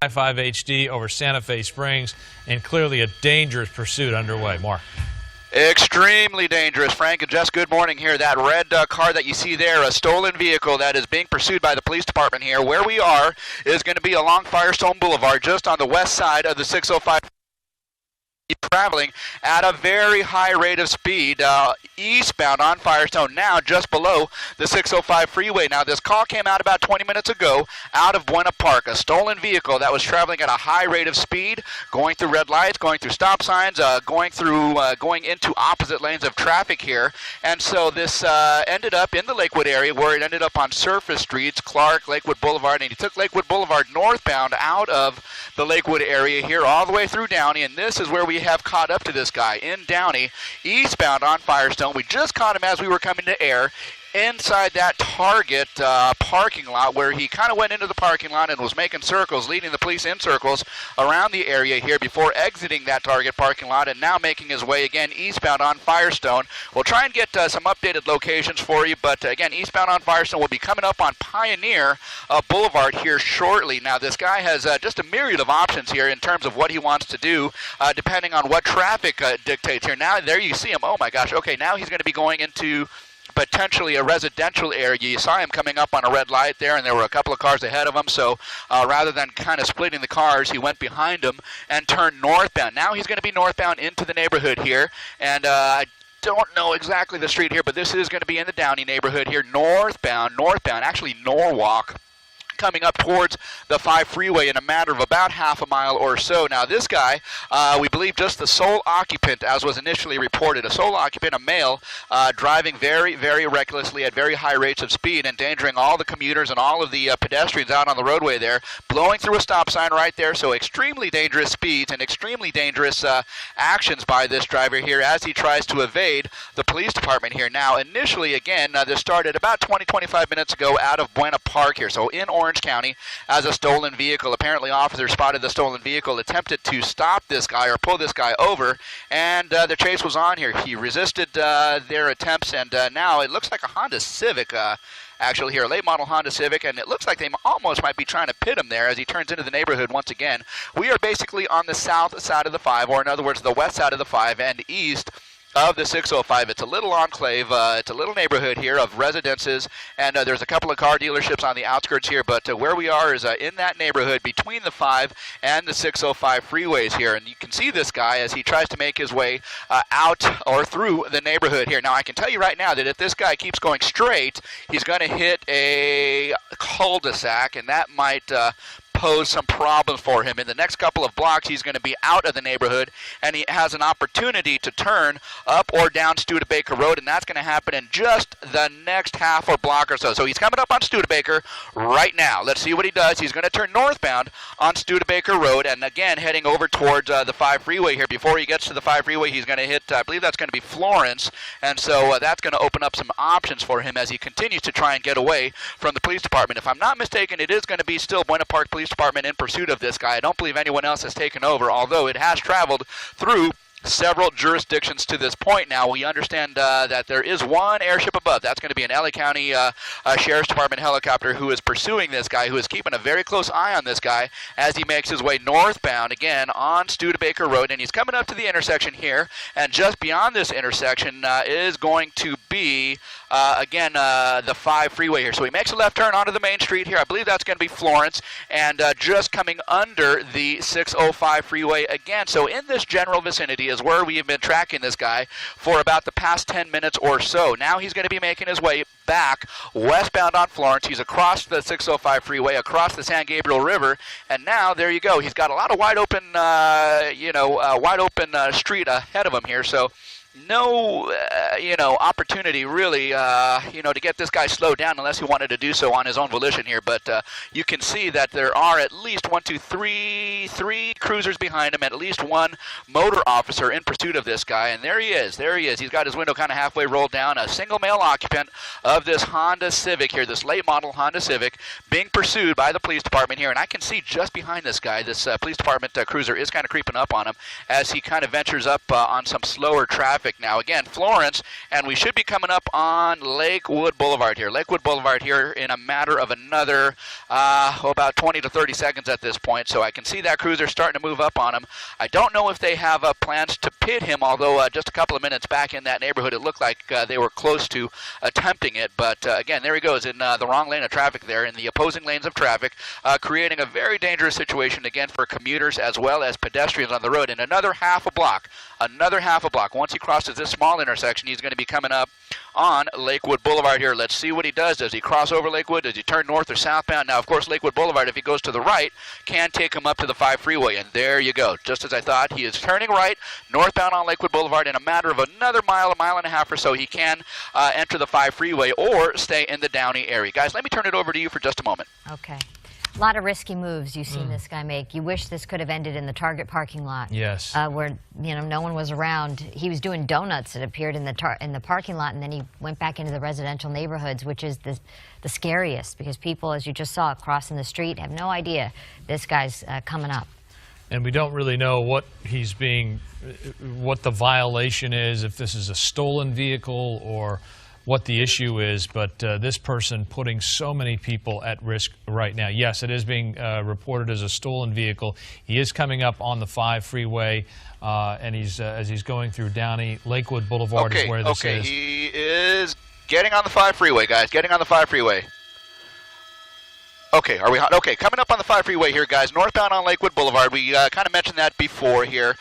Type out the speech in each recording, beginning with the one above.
I-5 HD over Santa Fe Springs, and clearly a dangerous pursuit underway. Mark. Extremely dangerous, Frank and Jess. Good morning here. That red car that you see there, a stolen vehicle that is being pursued by the police department here. Where we are is going to be along Firestone Boulevard, just on the west side of the 605. Traveling at a very high rate of speed eastbound on Firestone, now just below the 605 freeway. Now this call came out about 20 minutes ago out of Buena Park, a stolen vehicle that was traveling at a high rate of speed, going through red lights, going through stop signs, going into opposite lanes of traffic here. And so this ended up in the Lakewood area, where it ended up on surface streets, Clark, Lakewood Boulevard, and he took Lakewood Boulevard northbound out of the Lakewood area here all the way through Downey, and this is where we have caught up to this guy in Downey, eastbound on Firestone. We just caught him as we were coming to air inside that Target parking lot, where he kind of went into the parking lot and was making circles, leading the police in circles around the area here before exiting that Target parking lot, and now making his way again eastbound on Firestone. We'll try and get some updated locations for you, but again, eastbound on Firestone will be coming up on Pioneer Boulevard here shortly. Now this guy has just a myriad of options here in terms of what he wants to do, depending on what traffic dictates here. Now there you see him. Oh my gosh, okay, now he's going to be going into potentially a residential area. You saw him coming up on a red light there, and there were a couple of cars ahead of him, so rather than kind of splitting the cars, he went behind them and turned northbound. Now he's going to be northbound into the neighborhood here, and I don't know exactly the street here, but this is going to be in the Downey neighborhood here, northbound, actually Norwalk, coming up towards the 5 freeway in a matter of about half a mile or so. Now this guy, we believe just the sole occupant, as was initially reported, a sole occupant, a male, driving very, very recklessly at very high rates of speed, endangering all the commuters and all of the pedestrians out on the roadway there, blowing through a stop sign right there. So extremely dangerous speeds and extremely dangerous actions by this driver here as he tries to evade the police department here. Now initially, again, this started about 20-25 minutes ago out of Buena Park here, so in Orange County, as a stolen vehicle. Apparently officers spotted the stolen vehicle, attempted to stop this guy or pull this guy over, and the chase was on here. He resisted their attempts, and now it looks like a Honda Civic actually here, a late model Honda Civic, and it looks like they almost might be trying to pit him there as he turns into the neighborhood once again. We are basically on the south side of the 5, or in other words, the west side of the 5 and east of the 605. It's a little enclave, it's a little neighborhood here of residences, and there's a couple of car dealerships on the outskirts here, but where we are is in that neighborhood between the 5 and the 605 freeways here, and you can see this guy as he tries to make his way out or through the neighborhood here. Now I can tell you right now that if this guy keeps going straight, he's going to hit a cul-de-sac, and that might pose some problems for him. In the next couple of blocks, he's going to be out of the neighborhood, and he has an opportunity to turn up or down Studebaker Road, and that's going to happen in just the next half or block or so. So he's coming up on Studebaker right now. Let's see what he does. He's going to turn northbound on Studebaker Road, and again, heading over towards the 5 freeway here. Before he gets to the 5 freeway, he's going to hit, I believe that's going to be Florence, and so that's going to open up some options for him as he continues to try and get away from the police department. If I'm not mistaken, it is going to be still Buena Park Police Department in pursuit of this guy. I don't believe anyone else has taken over, although it has traveled through several jurisdictions to this point now. We understand that there is one airship above. That's going to be an LA County Sheriff's Department helicopter who is pursuing this guy, who is keeping a very close eye on this guy as he makes his way northbound again on Studebaker Road. And he's coming up to the intersection here, and just beyond this intersection is going to be the 5 freeway here. So he makes a left turn onto the main street here. I believe that's going to be Florence, and just coming under the 605 freeway again. So in this general vicinity is where we have been tracking this guy for about the past 10 minutes or so. Now he's going to be making his way back westbound on Florence. He's across the 605 freeway, across the San Gabriel River, and now there you go. He's got a lot of wide open, street ahead of him here. So no, opportunity really, to get this guy slowed down unless he wanted to do so on his own volition here. But you can see that there are at least three cruisers behind him, at least one motor officer in pursuit of this guy. And there he is. He's got his window kind of halfway rolled down, a single male occupant of this Honda Civic here, this late model Honda Civic, being pursued by the police department here. And I can see just behind this guy, this police department cruiser is kind of creeping up on him as he kind of ventures up on some slower traffic traffic now. Again, Florence, and we should be coming up on Lakewood Boulevard here. Lakewood Boulevard here in a matter of another about 20 to 30 seconds at this point. So I can see that cruiser starting to move up on him. I don't know if they have plans to pit him, although just a couple of minutes back in that neighborhood, it looked like they were close to attempting it. But again, there he goes in the wrong lane of traffic there, in the opposing lanes of traffic, creating a very dangerous situation again for commuters as well as pedestrians on the road. In another half a block, once he crosses this small intersection, he's going to be coming up on Lakewood Boulevard here. Let's see what he does. Does he cross over Lakewood? Does he turn north or southbound? Now, of course, Lakewood Boulevard, if he goes to the right, can take him up to the 5 freeway. And there you go. Just as I thought, he is turning right, northbound on Lakewood Boulevard. In a matter of another mile, a mile and a half or so, he can enter the 5 freeway or stay in the Downey area. Guys, let me turn it over to you for just a moment. Okay. A lot of risky moves you've seen this guy make. You wish this could have ended in the Target parking lot. Yes. Where, you know, no one was around. He was doing donuts, it appeared, in the parking lot, and then he went back into the residential neighborhoods, which is the scariest, because people, as you just saw, crossing the street have no idea this guy's coming up. And we don't really know what the violation is, if this is a stolen vehicle or what the issue is, but this person putting so many people at risk right now. Yes, it is being reported as a stolen vehicle. He is coming up on the 5 freeway, and as he's going through Downey, Lakewood Boulevard is where this is. He is getting on the 5 freeway, guys, getting on the 5 freeway. Okay, are we hot? Okay, coming up on the 5 freeway here, guys, northbound on Lakewood Boulevard. We kind of mentioned that before here.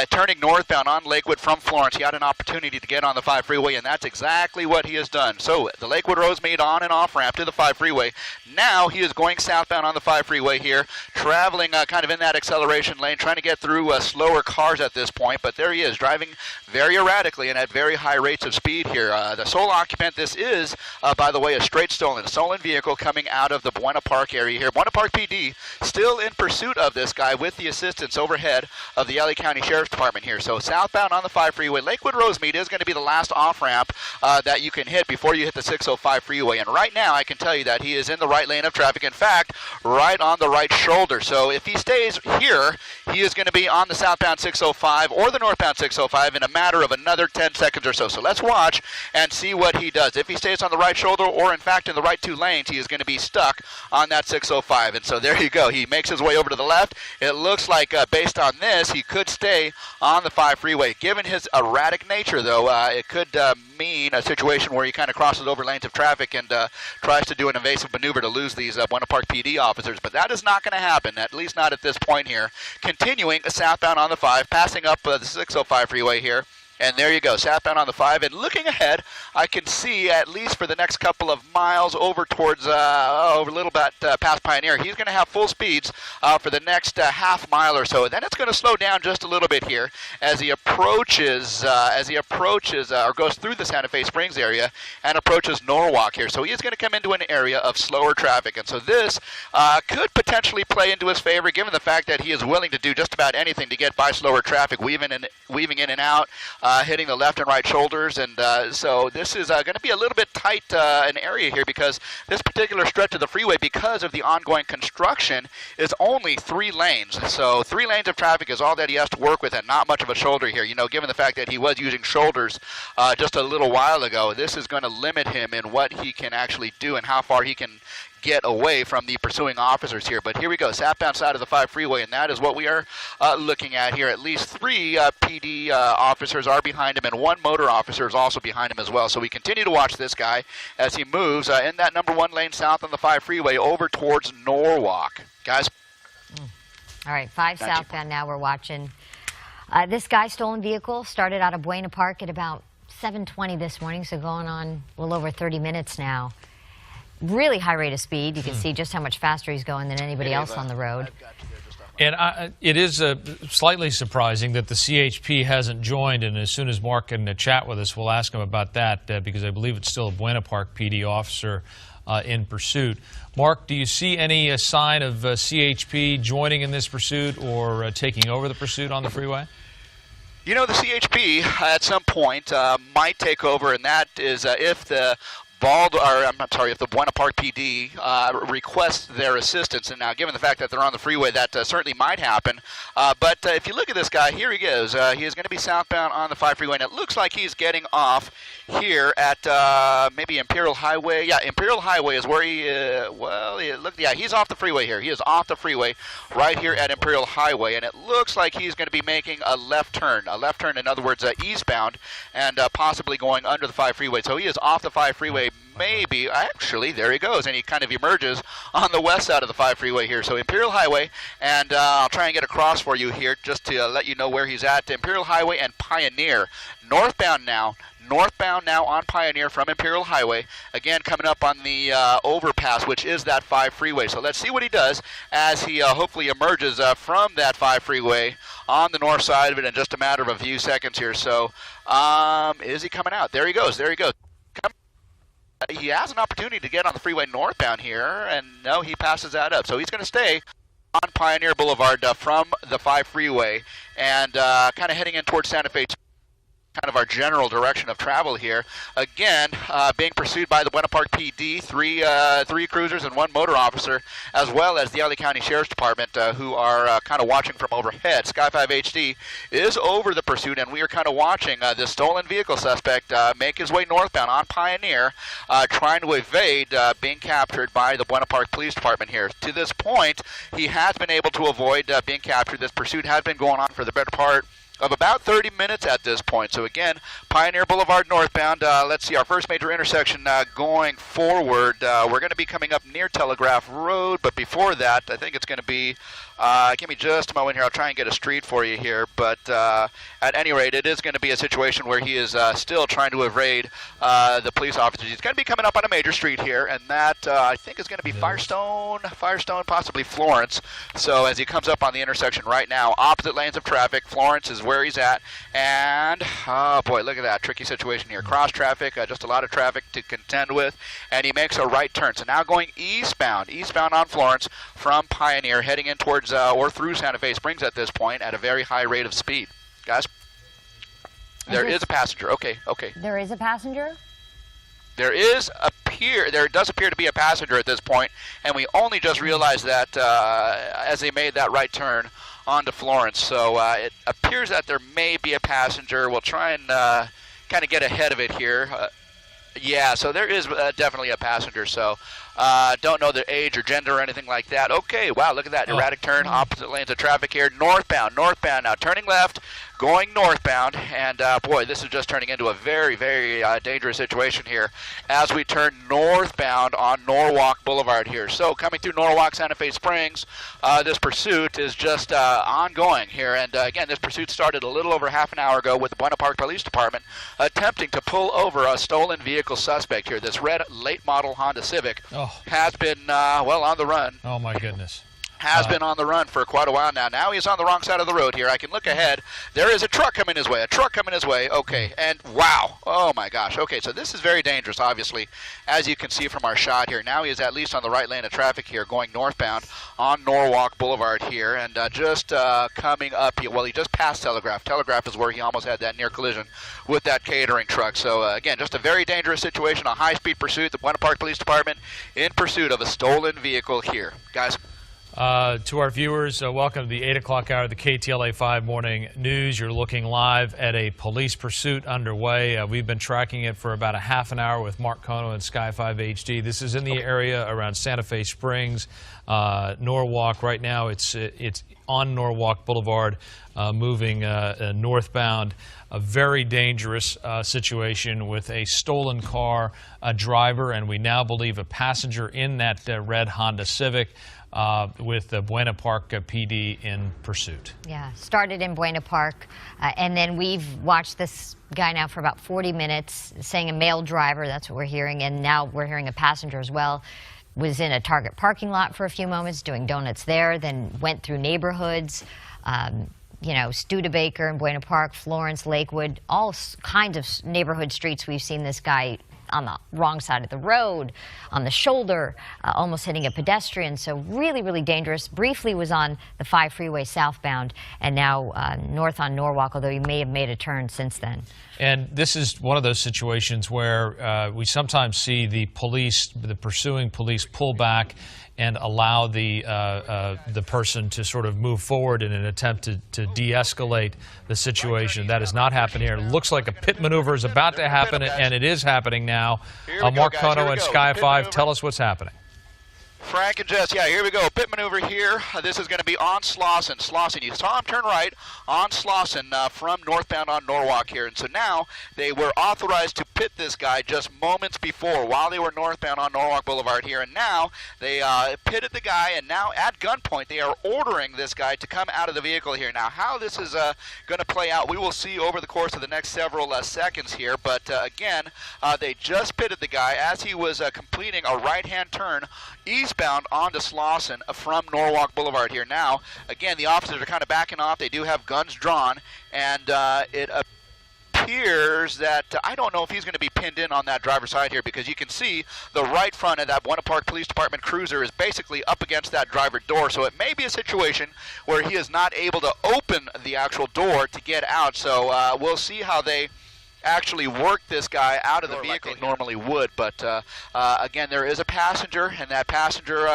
Turning northbound on Lakewood from Florence, he had an opportunity to get on the 5 freeway, and that's exactly what he has done. So the Lakewood Rosemead on and off ramp to the 5 freeway. Now he is going southbound on the 5 freeway here, traveling kind of in that acceleration lane, trying to get through slower cars at this point. But there he is, driving very erratically and at very high rates of speed here. The sole occupant, this is, by the way, a straight stolen vehicle coming out of the Buena Park area here. Buena Park PD still in pursuit of this guy with the assistance overhead of the LA County Sheriff's Department here. So southbound on the 5 freeway, Lakewood Rosemead is going to be the last off-ramp that you can hit before you hit the 605 freeway. And right now, I can tell you that he is in the right lane of traffic. In fact, right on the right shoulder. So if he stays here, he is going to be on the southbound 605 or the northbound 605 in a matter of another 10 seconds or so. So let's watch and see what he does. If he stays on the right shoulder or, in fact, in the right 2 lanes, he is going to be stuck on that 605. And so there you go. He makes his way over to the left. It looks like, based on this, he could stay on the 5 freeway. Given his erratic nature, though, it could mean a situation where he kind of crosses over lanes of traffic and tries to do an evasive maneuver to lose these Buena Park PD officers. But that is not going to happen, at least not at this point here. Continuing southbound on the 5, passing up the 605 freeway here. And there you go, southbound on the 5. And looking ahead, I can see, at least for the next couple of miles, over towards a little bit past Pioneer, he's going to have full speeds for the next half mile or so. And then it's going to slow down just a little bit here as he approaches, or goes through the Santa Fe Springs area and approaches Norwalk here. So he is going to come into an area of slower traffic. And so this could potentially play into his favor, given the fact that he is willing to do just about anything to get by slower traffic, weaving in and out. Hitting the left and right shoulders, and so this is going to be a little bit tight an area here, because this particular stretch of the freeway, because of the ongoing construction, is only 3 lanes. So 3 lanes of traffic is all that he has to work with, and not much of a shoulder here. You know, given the fact that he was using shoulders just a little while ago, this is going to limit him in what he can actually do and how far he can get away from the pursuing officers here. But here we go, southbound side of the 5 freeway, and that is what we are looking at here. At least 3 PD officers are behind him, and 1 motor officer is also behind him as well. So we continue to watch this guy as he moves in that number 1 lane south on the 5 freeway over towards Norwalk. Guys? All right, 5 southbound now we're watching. This guy, stolen vehicle, started out of Buena Park at about 7:20 this morning, so going on a little over 30 minutes now. Really high rate of speed. You can see just how much faster he's going than anybody else on the road. And it is slightly surprising that the CHP hasn't joined, and as soon as Mark can chat with us, we'll ask him about that, because I believe it's still a Buena Park PD officer in pursuit. Mark, do you see any sign of CHP joining in this pursuit or taking over the pursuit on the freeway? You know, the CHP at some point might take over, and that is if the if the Buena Park PD requests their assistance, and now given the fact that they're on the freeway, that certainly might happen. But if you look at this guy, here he goes. He is going to be southbound on the 5 freeway, and it looks like he's getting off here at maybe Imperial Highway. Yeah, Imperial Highway is where he's off the freeway here. He is off the freeway right here at Imperial Highway, and it looks like he's going to be making a left turn, in other words, eastbound, and possibly going under the 5 freeway. So he is off the 5 freeway, maybe, actually, there he goes, and he kind of emerges on the west side of the 5 freeway here. So Imperial Highway, and I'll try and get across for you here just to let you know where he's at. Imperial Highway and Pioneer, northbound now on Pioneer from Imperial Highway, again coming up on the overpass, which is that 5 freeway. So let's see what he does as he hopefully emerges from that 5 freeway on the north side of it in just a matter of a few seconds here. So is he coming out? There he goes. He has an opportunity to get on the freeway northbound here, and no, he passes that up. So he's going to stay on Pioneer Boulevard from the 5 freeway and kind of heading in towards Santa Fe, kind of our general direction of travel here. Again, being pursued by the Buena Park PD, three cruisers and 1 motor officer, as well as the LA County Sheriff's Department, who are kind of watching from overhead. Sky 5 HD is over the pursuit, and we are kind of watching this stolen vehicle suspect make his way northbound on Pioneer, trying to evade being captured by the Buena Park Police Department here. To this point, he has been able to avoid being captured. This pursuit has been going on for the better part of about 30 minutes at this point. So again, Pioneer Boulevard northbound. Let's see, our first major intersection going forward. We're going to be coming up near Telegraph Road, but before that, I think it's going to be, give me just a moment here, I'll try and get a street for you here, but at any rate, it is going to be a situation where he is still trying to evade the police officers. He's going to be coming up on a major street here, and that I think is going to be Firestone, possibly Florence. So as he comes up on the intersection right now, opposite lanes of traffic, Florence is where he's at, and oh boy, look at that tricky situation here. Cross traffic, just a lot of traffic to contend with, and he makes a right turn. So now going eastbound on Florence from Pioneer, heading in towards or through Santa Fe Springs at this point at a very high rate of speed. Guys, there is a passenger. Okay. There is a passenger? There does appear to be a passenger at this point, and we only just realized that as they made that right turn onto Florence. So it appears that there may be a passenger. We'll try and kind of get ahead of it here. Yeah, so there is definitely a passenger. So don't know their age or gender or anything like that. Okay, wow, look at that erratic turn, opposite lanes of traffic here, northbound now, turning left, going northbound, and boy, this is just turning into a very, very dangerous situation here as we turn northbound on Norwalk Boulevard here. So coming through Norwalk, Santa Fe Springs, this pursuit is just ongoing here, and again, this pursuit started a little over half an hour ago with the Buena Park Police Department attempting to pull over a stolen vehicle suspect here. This red late model Honda Civic has been, on the run. Oh, my goodness. Has been on the run for quite a while now. Now he's on the wrong side of the road here. I can look ahead. There is a truck coming his way. Okay, and wow. Oh, my gosh. Okay, so this is very dangerous, obviously, as you can see from our shot here. Now he is at least on the right lane of traffic here, going northbound on Norwalk Boulevard here, and just coming up. Well, he just passed Telegraph. Telegraph is where he almost had that near collision with that catering truck. So, again, just a very dangerous situation, a high-speed pursuit. The Buena Park Police Department in pursuit of a stolen vehicle here. Guys. To our viewers, welcome to the 8 o'clock hour of the KTLA 5 Morning News. You're looking live at a police pursuit underway. We've been tracking it for about a half an hour with Mark Kono and Sky 5 HD. This is in the area around Santa Fe Springs, Norwalk. Right now it's on Norwalk Boulevard, moving northbound. A very dangerous situation with a stolen car, a driver, and we now believe a passenger in that red Honda Civic. With the Buena Park PD in pursuit. Yeah, started in Buena Park, and then we've watched this guy now for about 40 minutes, saying a male driver, that's what we're hearing, and now we're hearing a passenger as well. Was in a Target parking lot for a few moments, doing donuts there, then went through neighborhoods, Studebaker and Buena Park, Florence, Lakewood, all kinds of neighborhood streets we've seen this guy on the wrong side of the road, on the shoulder, almost hitting a pedestrian. So really, really dangerous. Briefly was on the 5 freeway southbound, and now north on Norwalk, although he may have made a turn since then. And this is one of those situations where we sometimes see the pursuing police pull back and allow the person to sort of move forward in an attempt to de-escalate the situation. That has not happened here. It looks like a pit maneuver is about to happen, and it is happening now. Mark Cotto and Sky 5, tell us what's happening. Frank and Jess, yeah, here we go. Pit maneuver here. This is going to be on Slauson. Slauson, you saw him turn right on Slauson from northbound on Norwalk here. And so now they were authorized to pit this guy just moments before while they were northbound on Norwalk Boulevard here. And now they pitted the guy, and now at gunpoint they are ordering this guy to come out of the vehicle here. Now, how this is going to play out, we will see over the course of the next several seconds here. But again, they just pitted the guy as he was completing a right-hand turn eastbound onto Slauson from Norwalk Boulevard here. Now, again, the officers are kind of backing off. They do have guns drawn, and it appears that I don't know if he's going to be pinned in on that driver's side here, because you can see the right front of that Buena Park Police Department cruiser is basically up against that driver door. So it may be a situation where he is not able to open the actual door to get out. So we'll see how they actually work this guy out of the vehicle normally would. But again, there is a passenger, and that passenger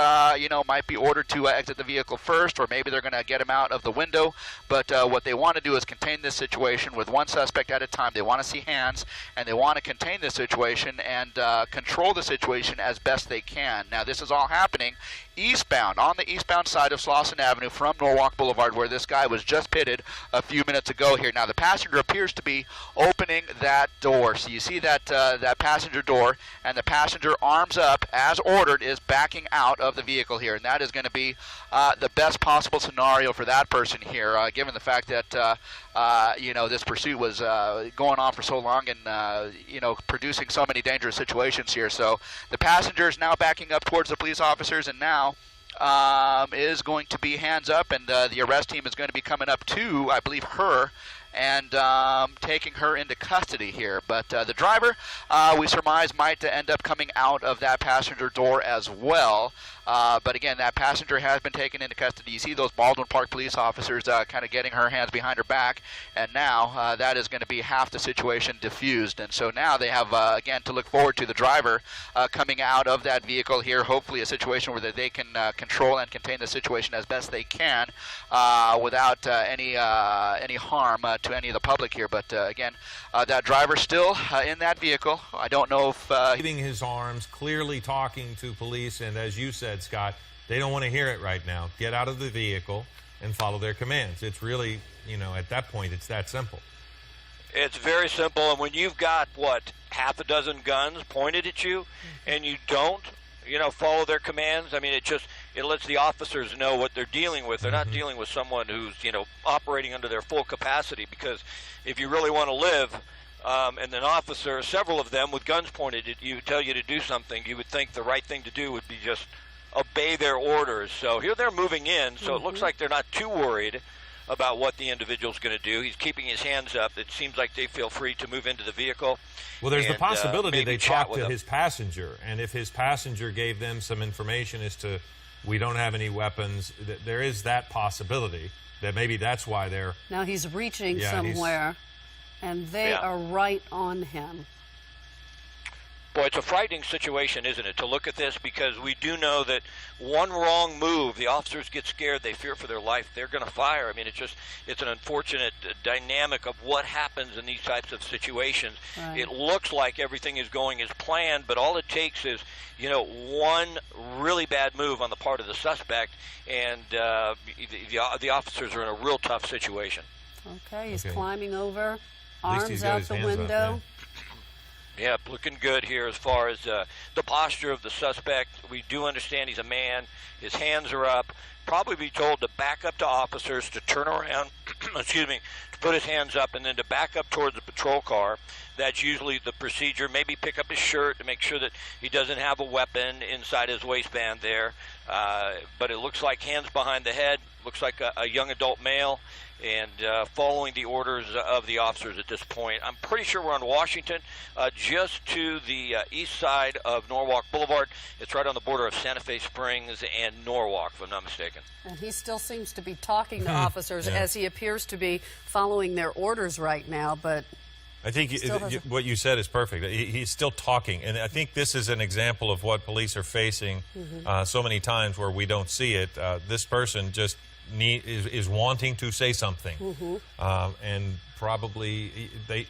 might be ordered to exit the vehicle first, or maybe they're going to get him out of the window. But what they want to do is contain this situation with one suspect at a time. They want to see hands, and they want to contain this situation and control the situation as best they can. Now, this is all happening eastbound, on the eastbound side of Slauson Avenue from Norwalk Boulevard, where this guy was just pitted a few minutes ago here. Now, the passenger appears to be opening that door. So you see that that passenger door, and the passenger, arms up as ordered, is backing out of the vehicle here. And that is going to be the best possible scenario for that person here, given the fact that this pursuit was going on for so long and producing so many dangerous situations here. So the passenger is now backing up towards the police officers, and now is going to be hands up, and the arrest team is going to be coming up to, I believe, her, and taking her into custody here. But the driver, we surmise, might end up coming out of that passenger door as well. But again, that passenger has been taken into custody. You see those Baldwin Park police officers kind of getting her hands behind her back, and now that is going to be half the situation diffused. And so now they have, again, to look forward to the driver coming out of that vehicle here, hopefully a situation where they can control and contain the situation as best they can without any harm to any of the public here. But again, that driver still in that vehicle. I don't know if waving his arms, clearly talking to police, and as you said, Scott, they don't want to hear it right now. Get out of the vehicle and follow their commands. It's really, at that point, it's that simple. It's very simple, and when you've got, half a dozen guns pointed at you, and you don't, follow their commands, I mean, it lets the officers know what they're dealing with. They're not dealing with someone who's, operating under their full capacity, because if you really want to live, and an officer, several of them with guns pointed at you, tell you to do something, you would think the right thing to do would be just obey their orders. So here they're moving in, so it looks like they're not too worried about what the individual's going to do. He's keeping his hands up. It seems like they feel free to move into the vehicle. Well, there's the possibility they talked to him. his passenger, and if his passenger gave them some information as to, we don't have any weapons, there is that possibility that maybe that's why they're... Now he's reaching somewhere, and they are right on him. Boy, it's a frightening situation, isn't it, to look at this, because we do know that one wrong move, the officers get scared, they fear for their life, they're going to fire. I mean, it's an unfortunate dynamic of what happens in these types of situations. Right. It looks like everything is going as planned, but all it takes is, one really bad move on the part of the suspect, and the officers are in a real tough situation. Okay, he's climbing over, arms out the window. Yeah, looking good here as far as the posture of the suspect. We do understand he's a man. His hands are up. Probably be told to back up to officers, to turn around, excuse me, to put his hands up, and then to back up towards the patrol car. That's usually the procedure. Maybe pick up his shirt to make sure that he doesn't have a weapon inside his waistband there. But it looks like hands behind the head, looks like a young adult male, and following the orders of the officers at this point. I'm pretty sure we're on Washington, just to the east side of Norwalk Boulevard. It's right on the border of Santa Fe Springs and Norwalk, if I'm not mistaken. And he still seems to be talking to officers as he appears to be following their orders right now, but I think what you said is perfect. He's still talking, and I think this is an example of what police are facing so many times where we don't see it. This person just is wanting to say something, and probably they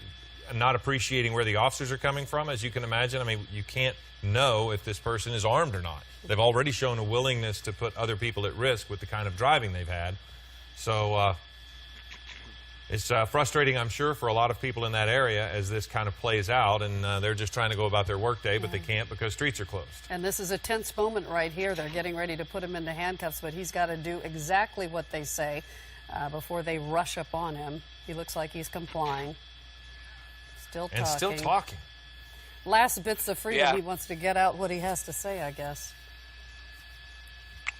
not appreciating where the officers are coming from, as you can imagine. I mean, you can't know if this person is armed or not. They've already shown a willingness to put other people at risk with the kind of driving they've had. So it's frustrating, I'm sure, for a lot of people in that area as this kind of plays out, and they're just trying to go about their workday, but they can't because streets are closed. And this is a tense moment right here. They're getting ready to put him into handcuffs, but he's got to do exactly what they say before they rush up on him. He looks like he's complying. Still talking. And still talking. Last bits of freedom. He wants to get out what he has to say, I guess.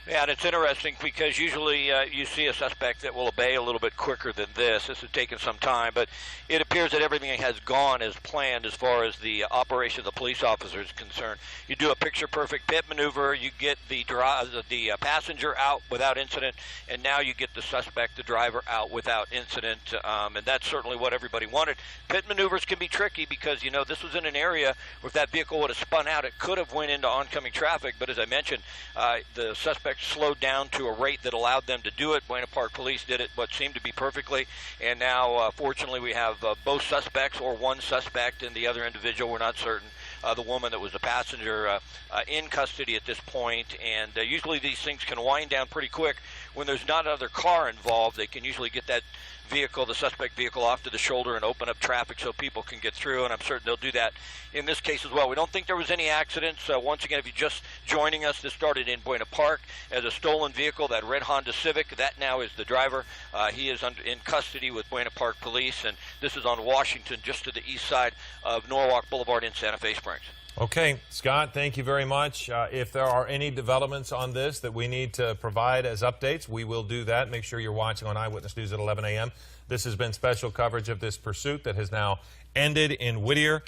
Yeah, and it's interesting because usually you see a suspect that will obey a little bit quicker than this. This has taken some time, but it appears that everything has gone as planned as far as the operation of the police officer is concerned. You do a picture-perfect pit maneuver, you get the passenger out without incident, and now you get the suspect, the driver, out without incident, and that's certainly what everybody wanted. Pit maneuvers can be tricky because, you know, this was in an area where if that vehicle would have spun out, it could have went into oncoming traffic, but as I mentioned, the suspect slowed down to a rate that allowed them to do it. Buena Park Police did it what seemed to be perfectly, and now fortunately we have both suspects, or one suspect and the other individual, we're not certain, the woman that was the passenger, in custody at this point. And usually these things can wind down pretty quick when there's not another car involved. They can usually get that vehicle, the suspect vehicle, off to the shoulder and open up traffic so people can get through, and I'm certain they'll do that in this case as well. We don't think there was any accidents. Once again, if you're just joining us, this started in Buena Park as a stolen vehicle, that red Honda Civic. That now is the driver. He is in custody with Buena Park Police, and this is on Washington, just to the east side of Norwalk Boulevard in Santa Fe Springs. Okay, Scott, thank you very much. If there are any developments on this that we need to provide as updates, we will do that. Make sure you're watching on Eyewitness News at 11 a.m. This has been special coverage of this pursuit that has now ended in Whittier.